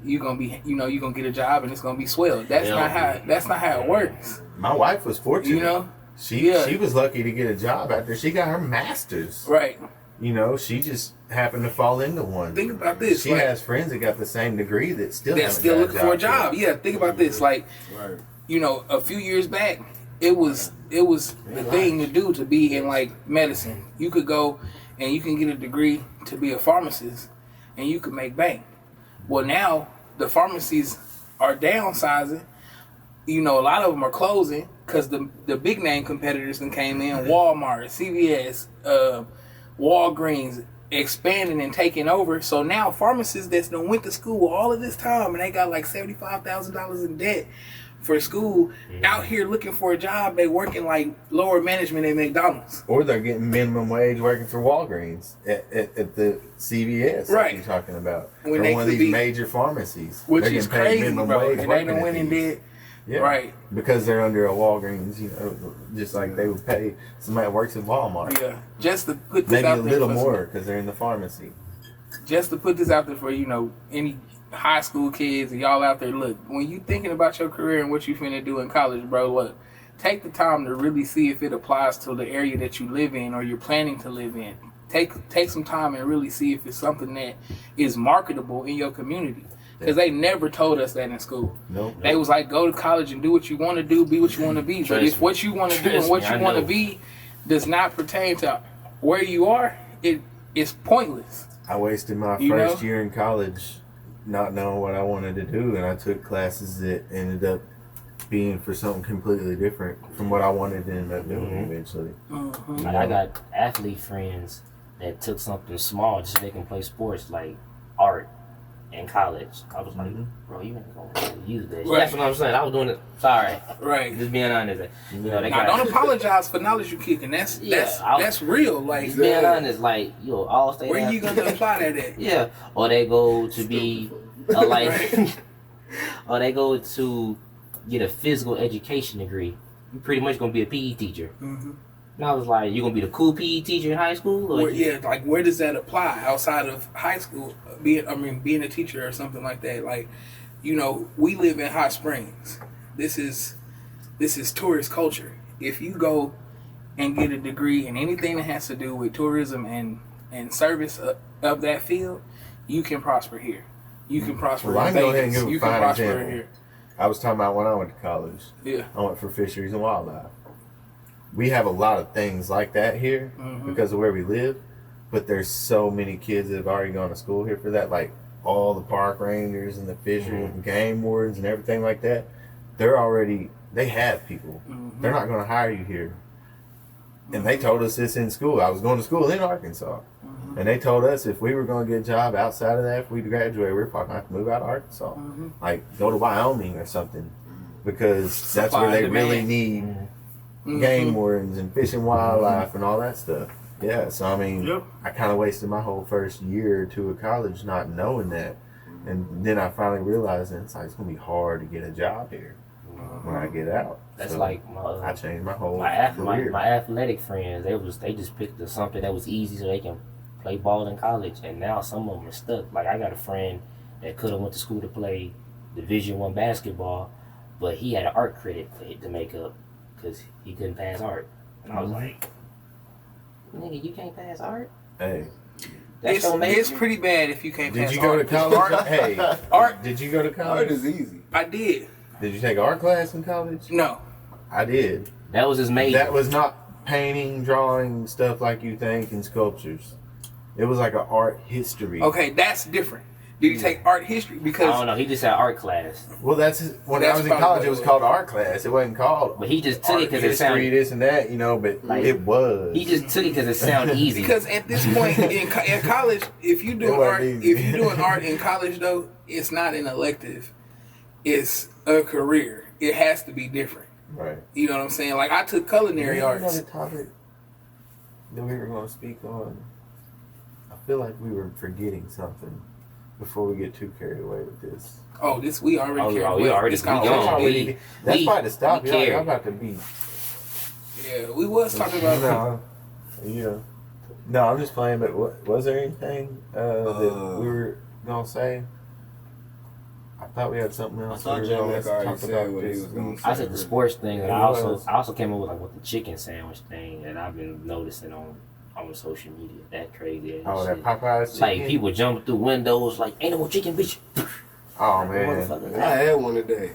you gonna be, you gonna get a job and it's gonna be swell. That's not how it works. My wife was fortunate. You know, she was lucky to get a job after she got her master's. Right. You know, she just happened to fall into one. Think about this. She has friends that got the same degree that still looking for a job. Yeah, think about this. Like, a few years back, it was the thing to do to be in like medicine. You could go and you can get a degree to be a pharmacist, and you could make bank. Well, now the pharmacies are downsizing. A lot of them are closing because the big name competitors that came in, Walmart, CVS, Walgreens, expanding and taking over. So now pharmacists that's done went to school all of this time and they got like $75,000 in debt for school out here looking for a job. They working like lower management at McDonald's. Or they're getting minimum wage working for Walgreens at the CVS right. Like you're talking about. When or one of these major pharmacies. Which is crazy, bro. And they done went and did. Yeah. Right. Because they're under a Walgreens, just like they would pay somebody that works at Walmart. Yeah. Just to put this maybe out a there. little more because they're in the pharmacy. Just to put this out there for, any high school kids and y'all out there, look, when you thinking about your career and what you finna do in college, bro, look, take the time to really see if it applies to the area that you live in or you're planning to live in. Take some time and really see if it's something that is marketable in your community. Because they never told us that in school. Nope. They was like, go to college and do what you want to do, be what you want to be. But if what you want to do and what you want to be does not pertain to where you are, it's pointless. I wasted my first year in college not knowing what I wanted to do, and I took classes that ended up being for something completely different from what I wanted to end up doing eventually. Mm-hmm. I got athlete friends that took something small just so they can play sports, like art. In college, I was like, bro, you ain't gonna use that. Right. That's what I'm saying. I was doing it. Sorry, right? Just being honest. Don't apologize for knowledge you kicking. That's real. Like, just being honest, like all stay. Where you gonna apply that at? Yeah, or they go to be or they go to get a physical education degree. You pretty much gonna be a PE teacher. Mm-hmm. And I was like, you gonna be the cool PE teacher in high school? Or where does that apply outside of high school? Being a teacher or something like that. Like, we live in Hot Springs. This is tourist culture. If you go and get a degree in anything that has to do with tourism and service of that field, you can prosper here. You can prosper in Vegas. You can prosper here. I was talking about when I went to college. Yeah. I went for fisheries and wildlife. We have a lot of things like that here because of where we live, but there's so many kids that have already gone to school here for that, like all the park rangers and the fishery and game wardens and everything like that. They have people. They're not going to hire you here. And they told us this in school. I was going to school in Arkansas. And they told us if we were going to get a job outside of that, if we graduated, we were probably going to have to move out of Arkansas. Like go to Wyoming or something, because that's where they really need game wardens and fish and wildlife and all that stuff. Yeah, so I mean, I kind of wasted my whole first year or two of college not knowing that, and then I finally realized that it's going to be hard to get a job here when I get out. That's so like I changed my whole career. My athletic friends, they just picked something that was easy so they can play ball in college, and now some of them are stuck. Like I got a friend that could have went to school to play Division I basketball, but he had an art credit to make up because he couldn't pass art. And I was like, nigga, you can't pass art? Hey. It's pretty bad if you can't pass art. Did you go to college? Hey, art. Did you go to college? Art is easy. I did. Did you take art class in college? No. I did. That was his major. That was not painting, drawing, stuff like you think, and sculptures. It was like an art history. Okay, that's different. Did you take art history? Because I don't know. He just had art class. Well, when I was in college, it was called art class. It wasn't called. But he just took it because it sounded this and that, But like, it was. He just took it because it sounded easy. Because at this point in college, if you doing art in college though, it's not an elective. It's a career. It has to be different. Right. You know what I'm saying? Like I took culinary arts. Another topic that we were going to speak on. I feel like we were forgetting something. before we get too carried away with this. Oh, this we already carried away. We already This gone. conversation. That's about to stop. we Y'all carried. about to be. Yeah, we was talking about. No, yeah. No, I'm just playing. But was there anything that we were gonna say? I thought we had something else. I thought we were gonna Jmac already talk said about what he this was gonna week. say. I said the sports thing, and Yeah, I it also was. came up with like with the chicken sandwich thing that I've been noticing on social media. That crazy ass Oh, shit. that Popeyes Like chicken? people jumping through windows, like ain't no more chicken, bitch. Oh man, Motherfuckers. I had one today.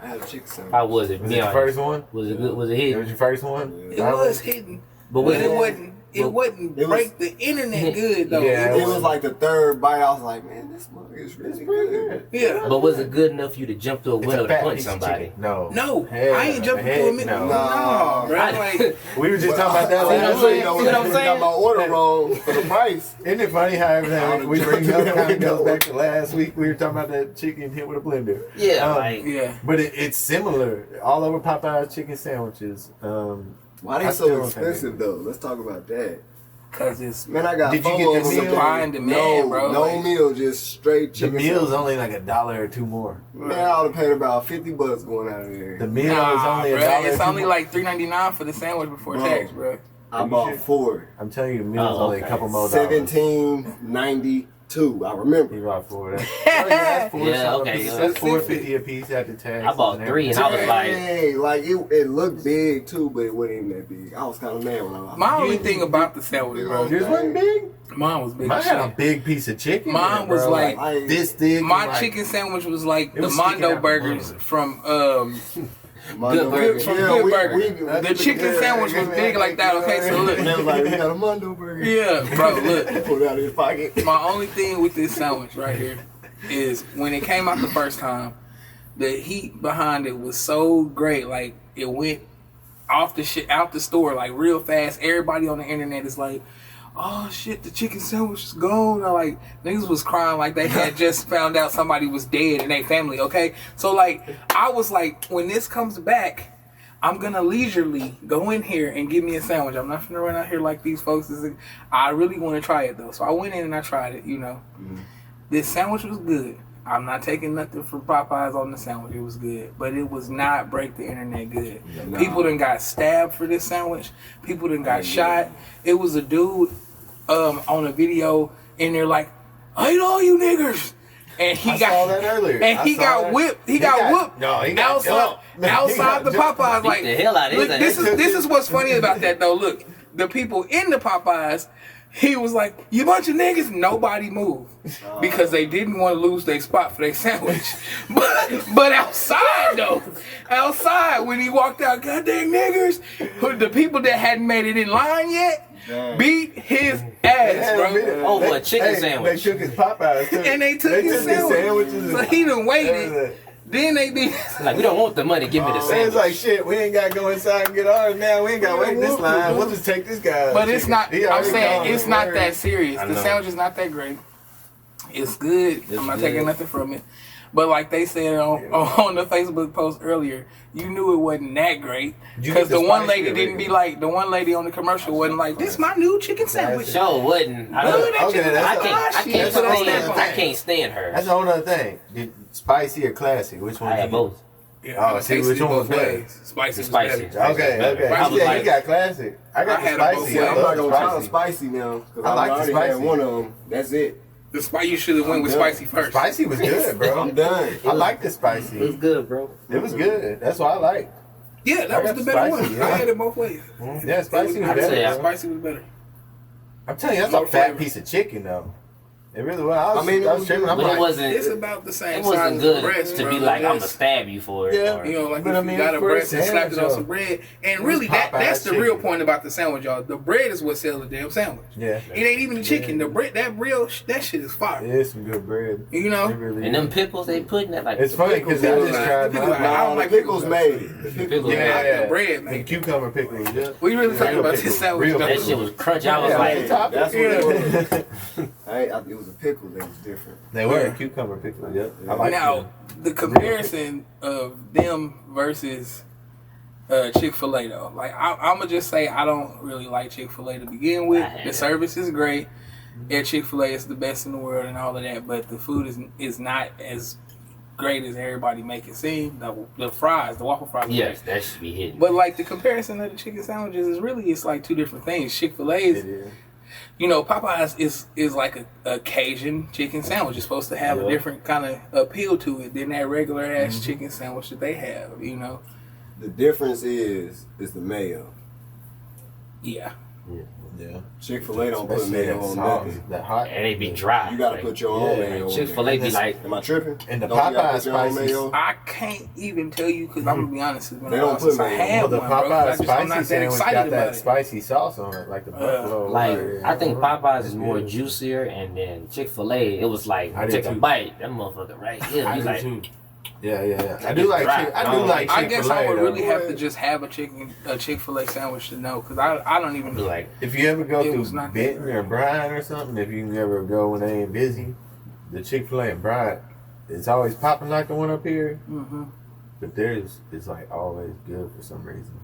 I had a chicken sandwich. How was it? was Be it the honest. first one? Was it good? Was it It hit? was your first one? it was hidden, But but was it it? wasn't. It wasn't it was- break the internet good though. Yeah, It was like the third bite. I was like, man, this mug is really good. Yeah. But was it good enough for you to jump through a It's window a to fat punch piece of somebody? chicken. No. No, Hell, I ain't jumping heck through a minute. no. No, bro. Like, We were just talking about that See what I'm last saying? week. See what I'm I saying? got my order wrong for the price. Isn't it funny how everything we bring up kind of goes back to last week? We were talking about that chicken hit with a blender. Yeah, like yeah. But it's similar all over Popeye's chicken sandwiches. Why they I so still don't think expensive though? Let's talk about that. Cause it's Man, I got Did you four get of the them meal? today. Supply and demand, no, bro. No Like- meal, just straight The chicken. meal's sandwich. only like $1 or $2 more. Man, I would have paid about $50 going out of there. The meal is nah, only bro. $1. It's or $2 only more. like $3.99 for the sandwich before Bro. tax, bro. I bought four. I'm telling you, the meal's only a couple more dollars. $17.92. I remember. You bought four. That's four. Yeah, something okay, a piece. yeah. That's $4.50 a piece after tax. I bought and three and everything. I was like, Hey, like it looked big too, but it wasn't even that big. I was kind of mad when I was. My only thing about the sandwich, bro, Yours wasn't big. mine was big. Mine as had a shit. big piece of chicken. Mine in it, was bro. like- this thick. My and like, chicken sandwich was like It the was sticking Mondo out the burgers bun. from Good burger. from Good Burger. that's The chicken good. sandwich was big like that. Okay, so look, And they was like, we got a Mondo burger. yeah, bro, look. He pulled it out of his pocket. My only thing with this sandwich right here is when it came out the first time, the heat behind it was so great. Like it went out the store like real fast. Everybody on the internet is like, "Oh shit, the chicken sandwich is gone." Or, like niggas was crying like they had just found out somebody was dead in their family. Okay, so like I was like, when this comes back, I'm gonna leisurely go in here and get me a sandwich. I'm not gonna run out here like these folks. I really want to try it though, so I went in and I tried it. You know, this sandwich was good. I'm not taking nothing from Popeyes on the sandwich. It was good, but it was not break the internet good. Nah. People done got stabbed for this sandwich. People done got shot. It was a dude on a video in there like, "I hate all you niggers," and he I got saw that earlier. and I he saw got that. whipped. He got whooped. No, he got outside jumped. He outside got the jumped. Popeyes. beat Like, the hell out of look, his ass. this is what's funny about that though. Look, the people in the Popeyes. He was like, "You bunch of niggas." Nobody moved because they didn't want to lose their spot for their sandwich. But outside though, outside when he walked out, goddamn niggers, the people that hadn't made it in line yet Damn. beat his ass, bro. Over a chicken sandwich. They took his Popeyes too. And they took his sandwich. So he done waited. Then they did. like we don't want the money, give me the It's sandwich. like shit. We ain't got to go inside and get ours now. We ain't got to wait this line. We'll just take this guy. But it's not. He I'm already saying gone. it's not that serious. I The know. sandwich is not that great. It's good. It's I'm not good. taking nothing from it. But like they said on the Facebook post earlier, you knew it wasn't that great Did you because get the the one spicy lady or didn't be regular? like the one lady on the commercial wasn't like, "This my new chicken sandwich." Show wasn't. I, Look don't, at that Okay, chicken that's- I can't. I can't That's what I'm stand. saying. I can't stand her. That's a whole other thing. Did spicy or classic? Which one? I had both. Yeah, Oh, I see, tasted which one was both better? ways. Spicy. The was spicy. better. Okay, okay. I was Yeah, like- you got classic. I got I the had 'em both spicy. ways. I I'm not love gonna try the spicy. spicy now. 'Cause I like the already spicy. had one of them. That's it. The spicy. You should have went with I'm done. spicy first. Spicy was good, bro. I'm done. I like the It was spicy. good, bro. It was good. That's what I like. Yeah, I that was got the the better spicy, one. yeah. I had it both ways. Yeah, spicy was I'd say better. bro. Spicy was better. I'm telling you, that's More a fat flavor. piece of chicken, though. It really was. I was, I mean, it I was was tripping. good. I'm But like, it wasn't. It's about the same It size wasn't as good breast, to bro. be like, I'm gonna Just- stab you for it. Yeah. or- You know, like But if I mean, you got it's a for a breast and slapped it on sandwich, some bread. And It really, was that's Popeyes the real chicken. point about the sandwich, y'all. The bread is what sells the damn sandwich. yeah. It ain't even the chicken. The bread, that shit is fire. It is some good bread. You It know? really And them is. pickles they put in that like. It's funny because I Pickles, just like- tried pickles, my. like- I don't like pickles pickles. made. The Pickles pickles made. made. I like Yeah, the bread, the man. cucumber pickles. Yeah. We really talking Real about this pickles. sandwich, Real though. That shit was crunchy. I was Yeah, like, they top it. That's what Yeah. it was. It was a pickle that was different. They were cucumber pickles. Yep. I like Now, them. the comparison of them versus Chick-fil-A, though. Like, I'm going to just say I don't really like Chick-fil-A to begin with. I had The it. service is great. at Chick-fil-A is the best in the world and all of that, but the food is not as great as everybody make it seem. The fries, the waffle fries. Yes, that should be hidden. But like the comparison of the chicken sandwiches is really, it's like two different things. Chick-fil-A is, you know, Popeyes is like a Cajun chicken sandwich. It's supposed to have a different kind of appeal to it than that regular ass chicken sandwich that they have, you know. The difference is the mayo. Yeah. Yeah. Chick-fil-A don't put Especially mayo that on sauce, nothing. that hot. And they be dry. You gotta like, put your own mayo on Chick-fil-A be like, Am I tripping? And the Don't you gotta Popeyes put your own spicy. mayo? I can't even tell you because I'm gonna be honest. When They don't put I mayo. had Well, the one, bro, 'cause Popeyes I'm spicy not that sandwich excited got about that it. spicy sauce on it, like the buffalo. like I think Popeyes is It's more good. juicier, and then Chick-fil-A, it was like I take did a too. bite, that motherfucker right here. I You do like, too. Yeah. I It's do like dry. I do like I Chick-fil-A. guess I would really though. have to just have a Chick-fil-A sandwich to know because I don't even be like, If you ever go It through was not Benton that or Bryan or something, if you can ever go when they ain't busy, the Chick-fil-A in Bryan, it's always popping like the one up here. Mm-hmm. But theirs is like always good for some reason.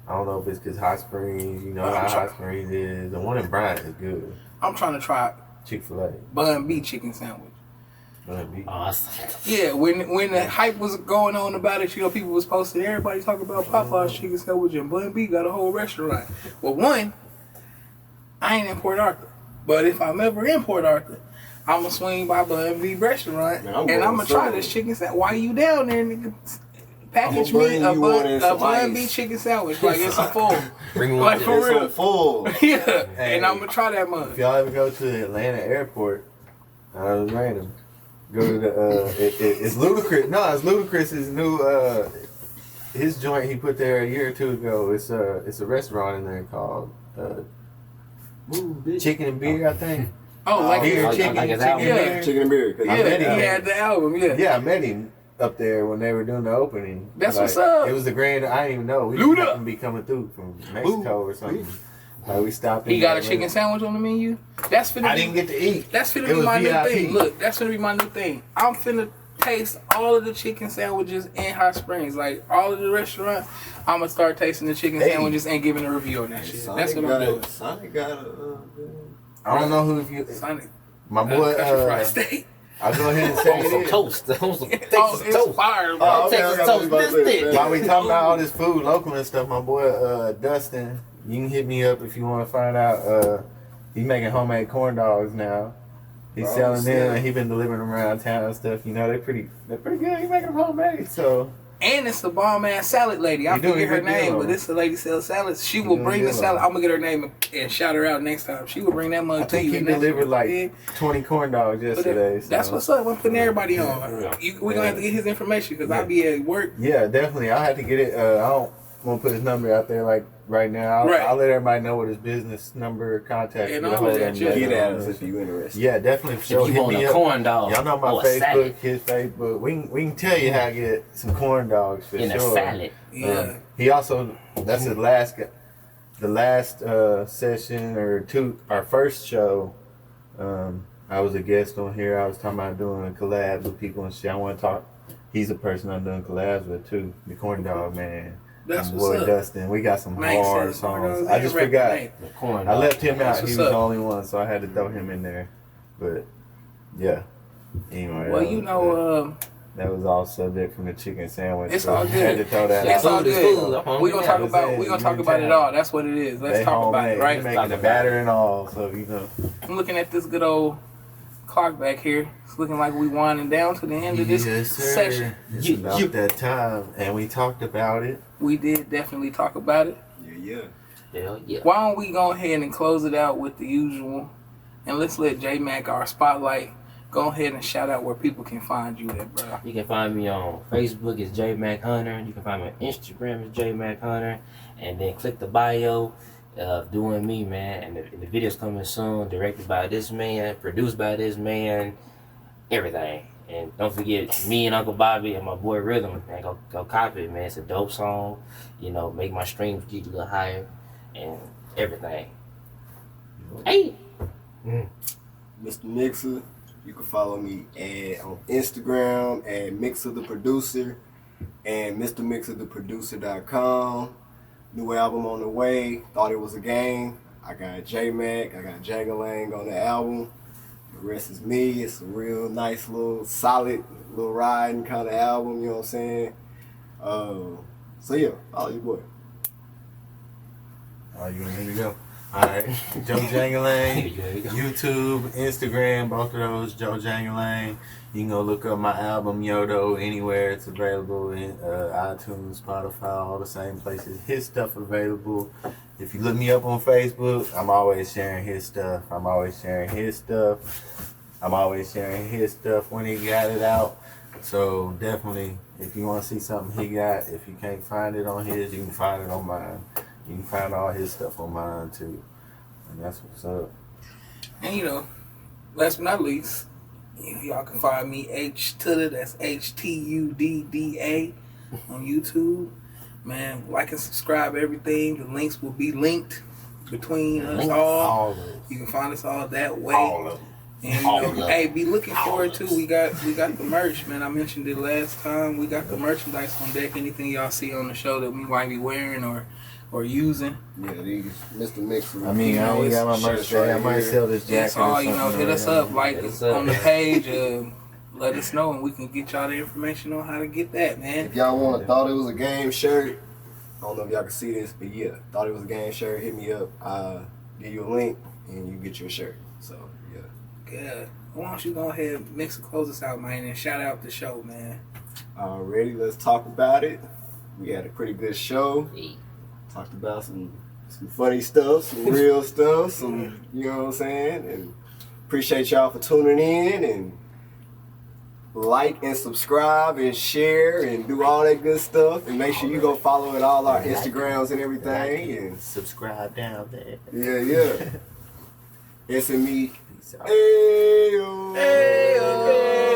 I don't know if it's because Hot Springs, you know how Hot Springs is. The one in Bryan is good. I'm trying to try Chick-fil-A. Bun B chicken sandwich. awesome. Yeah, when the hype was going on about it, you know, people was posting, everybody talking about Popeyes chicken sandwich and Bun B got a whole restaurant. Well, one, I ain't in Port Arthur, but if I'm ever in Port Arthur, I'm gonna swing by Bun B Restaurant Man, I'm and I'm going gonna try southern. this chicken sandwich. Why you down there, nigga? Package I'ma me bring a you one and some Bun B ice. chicken sandwich like it's a full. Bring one Like to for It's real. so full. Yeah, Hey. and I'm gonna try that mug. If y'all ever go to the Atlanta airport, I was random. Go to the it's Ludacris. No, it's Ludacris's new his joint he put there a year or two ago. It's a restaurant in there called Chicken and Beer, I think. Oh, like Beer, like- chicken, like his chicken, album. and Yeah. beer. Chicken and beer. 'Cause yeah, I met he him. had the album. Yeah, Yeah, I met him up there when they were doing the opening. That's what's up. It was the grand. I didn't even know. We Luda. happened to be coming through from Mexico or something. Like we stopped. he in got a there. chicken sandwich on the menu. That's finna I be. didn't get to eat. That's finna It be was my new VIP. thing. Look, that's finna be my new thing. I'm finna taste all of the chicken sandwiches in Hot Springs. Like all of the restaurants, I'm gonna start tasting the chicken Hey. sandwiches and giving a review on that shit. That's what I'm doing. Sonic got I don't know who if you. Sonic, My boy. country fried steak. I'll go ahead and say On some it. toast. On some Oh, Texas it's toast. fire, bro. Oh, okay, Texas okay, I was toast about to say biscuit. that. While we talking about all this food, local and stuff, my boy Dustin, you can hit me up if you want to find out. He's making homemade corn dogs now. He's Oh, selling them, snap. and he's been delivering them around town and stuff. You know, they're pretty good. He's making them homemade, so And it's the bomb ass salad lady. I You doing forget a her good deal name, on but her. it's the lady sells salads. She You will doing a bring the deal on salad. her. I'm gonna get her name and shout her out next time. She will bring that mug I to think you. he and that's delivered like big. 20 corn dogs But yesterday. that's so. what's up. I'm putting everybody on. Yeah. We're gonna have to get his information because I'll be at work. Yeah, definitely. I had to get it. I don't want to put his number out there like right now. Right. I'll let everybody know what his business number, contact. And get a all hold of of that, him yeah. later Get at on. us if you interested. Yeah, definitely. For If sure. you Hit want me a up. corn dog Y'all know my or a Facebook, salad his Facebook. We can tell you how to get some corn dogs for in a sure. salad. Yeah. He also that's the last session or two, our first show. I was a guest on here. I was talking about doing collabs with people and shit. I want to talk. He's a person I'm doing collabs with too. The corn dog man. That's My what's boy up. Dustin. We got some Man hard says corn dogs songs. I ain't just rapping, forgot. ain't. The corn I dog. left him out. That's He was what's the up. only one, so I had to throw him in there. But yeah. Anyway. Well, you know, that was all subject from the chicken sandwich. It's so all I had to good. throw that It's out. all Food is good. food. I'm hungry We're gonna now. talk about You it in all. town. That's what it is. Let's They talk about homemade. it, right? You making the batter and all, so you know. I'm looking at this good old clock back here. It's looking like we winding down to the end of this Yes, sir. session. It's You- about you- that time, and we talked about it. We did definitely talk about it. Yeah. Hell yeah. Why don't we go ahead and close it out with the usual, and let's let jmac, our spotlight, go ahead and shout out where people can find you at, bro. You can find me on Facebook as jmac Hunter. You can find me on Instagram as jmac Hunter, and then click the bio of Doing Me, man. And the video's coming soon. Directed by this man, produced by this man, everything. And don't forget me and Uncle Bobby and my boy Rhythm, man. Go copy it, man. It's a dope song. You know, make my streams get a little higher and everything. Hey. Mr. Mixer, you can follow me on Instagram at Mixer the Producer and MrMixerTheProducer.com. New album on the way. Thought it was a game. I got jmac, I got jangalang on the album. The rest is me. It's a real nice little solid little riding kind of album, you know what I'm saying? So yeah, follow your boy. Oh, you want me to go? Alright, Joe Jangalang, YouTube, Instagram, both of those, Joe Jangalang. You can go look up my album Yodo anywhere. It's available in iTunes, Spotify, all the same places. His stuff available. If you look me up on Facebook, I'm always sharing his stuff. I'm always sharing his stuff when he got it out. So definitely, if you want to see something he got, if you can't find it on his, you can find it on mine. You can find all his stuff on mine too. And that's what's up. And you know, last but not least, y'all can find me htudda, that's htudda on YouTube. Man, like and subscribe everything. The links will be linked between us all. You can find us all that way. All of them. And hey, be looking forward to we got the merch, man. I mentioned it last time. We got the merchandise on deck. Anything y'all see on the show that we might be wearing or using. Yeah, these Mr. Mixer. I mean, I ain't got my merch today. I might sell this jacket. That's all, hit us up, like on the page. Let us know, and we can get y'all the information on how to get that, man. If y'all thought it was a game shirt, I don't know if y'all can see this, but yeah, thought it was a game shirt, hit me up. I'll give you a link, and you get your shirt. So, yeah. Yeah. Why don't you go ahead, mix and close us out, man, and shout out the show, man. Alrighty, let's talk about it. We had a pretty good show. Talked about some funny stuff, some real stuff, some, you know what I'm saying? And appreciate y'all for tuning in, and like and subscribe and share and do all that good stuff. And make sure you go follow at all our Instagrams and everything. And subscribe down there. Yeah. It's and me. Peace out. Ayo. Ayo.